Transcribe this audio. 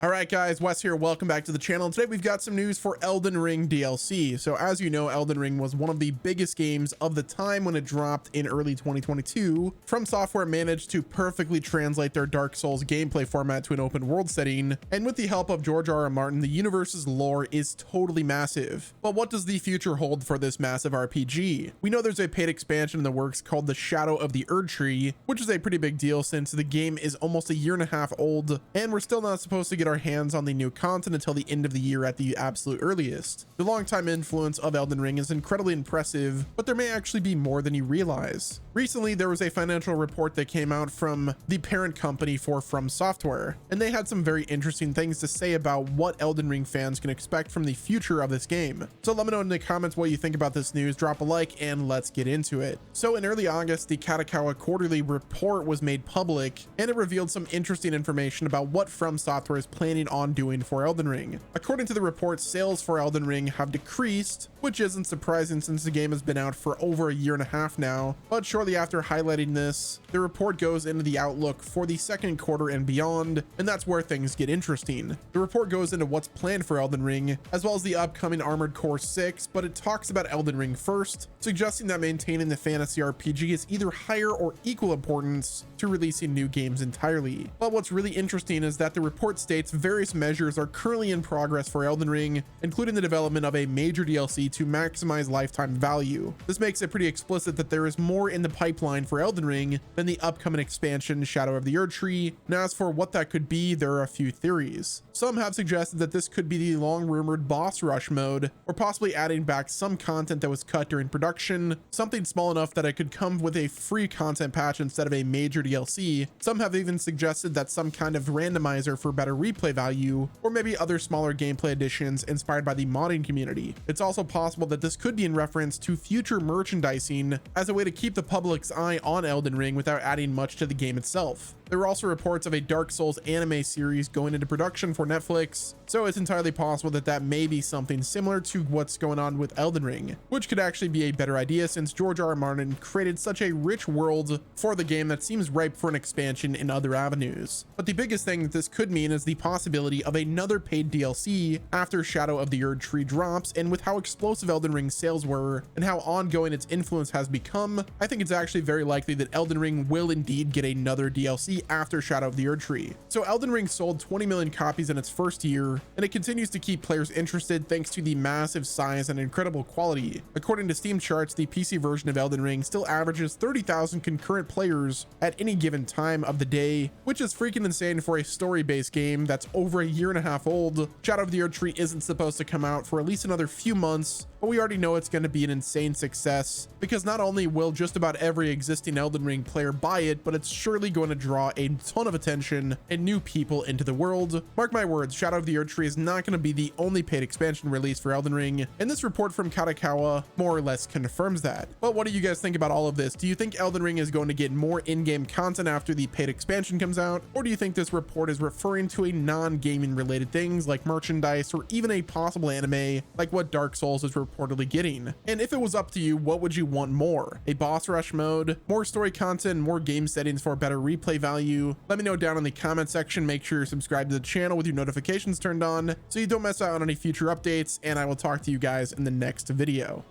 All right, guys, Wes here. Welcome back to the channel. Today we've got some news for Elden Ring DLC. So as you know, Elden Ring was one of the biggest games of the time when it dropped in early 2022. From Software managed to perfectly translate their Dark Souls gameplay format to an open world setting. And with the help of George R.R. Martin, the universe's lore is totally massive. But what does the future hold for this massive RPG? We know there's a paid expansion in the works called the Shadow of the Erdtree, which is a pretty big deal since the game is almost a year and a half old, and we're still not supposed to get our hands on the new content until the end of the year at the absolute earliest. The longtime influence of Elden Ring is incredibly impressive, but there may actually be more than you realize. Recently, there was a financial report that came out from the parent company for From Software, and they had some very interesting things to say about what Elden Ring fans can expect from the future of this game. So let me know in the comments what you think about this news, drop a like, and let's get into it. So in early August, the Kadokawa quarterly report was made public, and it revealed some interesting information about what From Software is planning on doing for Elden Ring. According to the report, sales for Elden Ring have decreased, which isn't surprising since the game has been out for over a year and a half now. But shortly after highlighting this, the report goes into the outlook for the second quarter and beyond, and that's where things get interesting. The report goes into what's planned for Elden Ring, as well as the upcoming Armored Core 6, but it talks about Elden Ring first, suggesting that maintaining the fantasy RPG is either higher or equal importance to releasing new games entirely. But what's really interesting is that the report states various measures are currently in progress for Elden Ring, including the development of a major DLC to maximize lifetime value. This makes it pretty explicit that there is more in the pipeline for Elden Ring than the upcoming expansion Shadow of the Erdtree. And as for what that could be, there are a few theories. Some have suggested that this could be the long rumored boss rush mode, or possibly adding back some content that was cut during production, something small enough that it could come with a free content patch instead of a major DLC. Some have even suggested that some kind of randomizer for better replay value, or maybe other smaller gameplay additions inspired by the modding community. It's also possible that this could be in reference to future merchandising as a way to keep the public's eye on Elden Ring without adding much to the game itself. There were also reports of a Dark Souls anime series going into production for Netflix, so it's entirely possible that that may be something similar to what's going on with Elden Ring, which could actually be a better idea since George R.R. Martin created such a rich world for the game that seems ripe for an expansion in other avenues. But the biggest thing that this could mean is the possibility of another paid DLC after Shadow of the Erdtree drops, and with how explosive Elden Ring sales were and how ongoing its influence has become, I think it's actually very likely that Elden Ring will indeed get another DLC after Shadow of the Erdtree. So Elden Ring sold 20 million copies in its first year, and it continues to keep players interested thanks to the massive size and incredible quality. According to Steam charts, the PC version of Elden Ring still averages 30,000 concurrent players at any given time of the day, which is freaking insane for a story-based game that's over a year and a half old. Shadow of the Erdtree isn't supposed to come out for at least another few months, but we already know it's going to be an insane success because not only will just about every existing Elden Ring player buy it, but it's surely going to draw a ton of attention and new people into the world. Mark my words, Shadow of the Erdtree is not going to be the only paid expansion release for Elden Ring, and this report from Kadokawa more or less confirms that. But what do you guys think about all of this? Do you think Elden Ring is going to get more in-game content after the paid expansion comes out, or do you think this report is referring to a non-gaming related things like merchandise or even a possible anime like what Dark Souls is reportedly getting? And if it was up to you, what would you want more? A boss rush mode, more story content, more game settings for better replay value? Let me know down in the comment section. Make sure you're subscribed to the channel with your notifications turned on so you don't miss out on any future updates, and I will talk to you guys in the next video.